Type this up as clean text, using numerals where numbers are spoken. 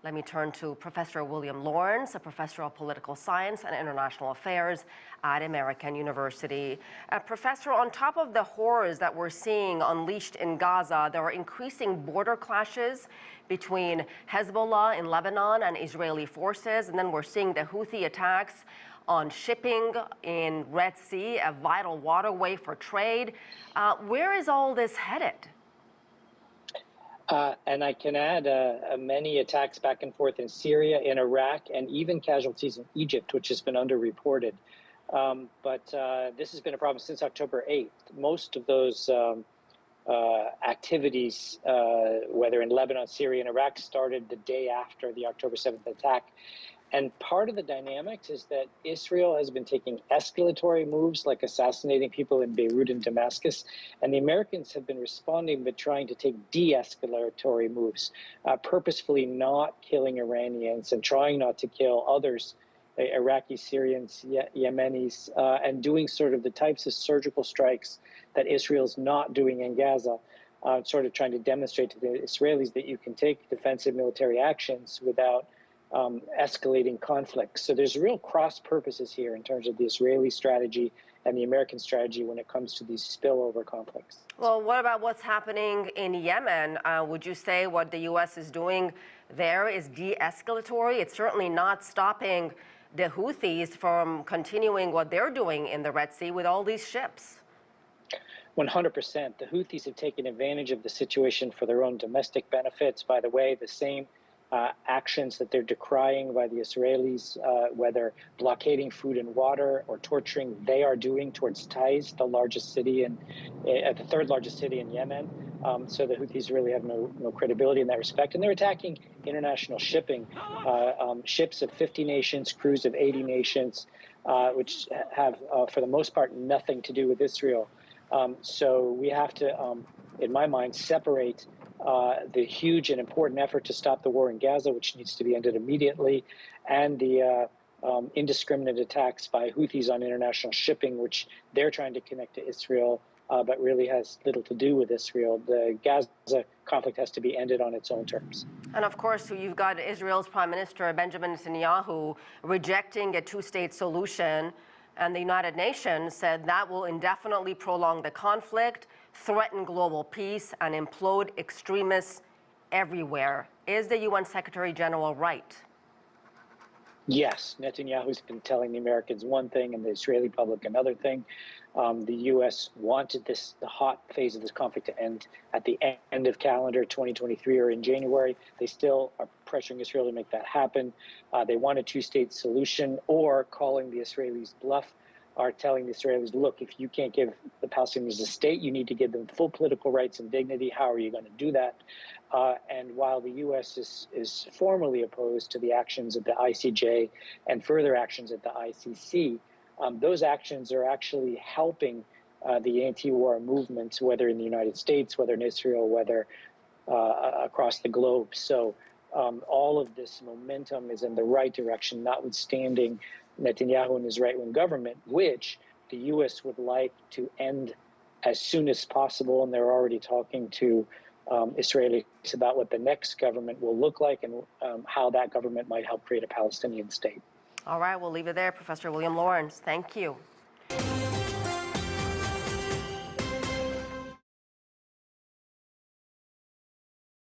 Let me turn to Professor William Lawrence, a professor of political science and international affairs at American University. Professor, on top of the horrors that we're seeing unleashed in Gaza, there are increasing border clashes between Hezbollah in Lebanon and Israeli forces, and then we're seeing the Houthi attacks on shipping in Red Sea, a vital waterway for trade. Where is all this headed? And I can add many attacks back and forth in Syria, in Iraq, and even casualties in Egypt, which has been underreported. But this has been a problem since October 8th. Most of those activities, whether in Lebanon, Syria, and Iraq, started the day after the October 7th attack. And part of the dynamics is that Israel has been taking escalatory moves, like assassinating people in Beirut and Damascus, and the Americans have been responding but trying to take de-escalatory moves, purposefully not killing Iranians and trying not to kill others, Iraqis, Syrians, Yemenis, and doing sort of the types of surgical strikes that Israel's not doing in Gaza, sort of trying to demonstrate to the Israelis that you can take defensive military actions without escalating conflicts. So there's real cross purposes here in terms of the Israeli strategy and the American strategy when it comes to these spillover conflicts. Well, what about what's happening in Yemen? Would you say what the U.S. is doing there is de-escalatory? It's certainly not stopping the Houthis from continuing what they're doing in the Red Sea with all these ships. 100%. The Houthis have taken advantage of the situation for their own domestic benefits. By the way, the same actions that they're decrying by the Israelis, whether blockading food and water or torturing, they are doing towards Taiz, the largest city the third largest city in Yemen. So the Houthis really have no credibility in that respect. And they're attacking international shipping, ships of 50 nations, crews of 80 nations, which have, for the most part, nothing to do with Israel. So we have to, in my mind, separate the huge and important effort to stop the war in Gaza, which needs to be ended immediately, and the indiscriminate attacks by Houthis on international shipping, which they're trying to connect to Israel, but really has little to do with Israel. The Gaza conflict has to be ended on its own terms. And of course, you've got Israel's Prime Minister Benjamin Netanyahu rejecting a two-state solution, and the United Nations said that will indefinitely prolong the conflict, threaten global peace, and implode extremists everywhere. Is the UN Secretary General right? Yes, Netanyahu's been telling the Americans one thing and the Israeli public another thing. The U.S. wanted the hot phase of this conflict to end at the end of calendar 2023 or in January. They still are pressuring Israel to make that happen. They want a two-state solution, or calling the Israelis bluff, are telling the Israelis, look, if you can't give the Palestinians a state, you need to give them full political rights and dignity. How are you going to do that? And while the U.S. is formally opposed to the actions of the ICJ and further actions at the ICC, those actions are actually helping the anti-war movements, whether in the United States, whether in Israel, whether across the globe. So all of this momentum is in the right direction, notwithstanding Netanyahu and his right-wing government, which the U.S. would like to end as soon as possible. And they're already talking to Israelis about what the next government will look like and how that government might help create a Palestinian state. All right, we'll leave it there. Professor William Lawrence, thank you.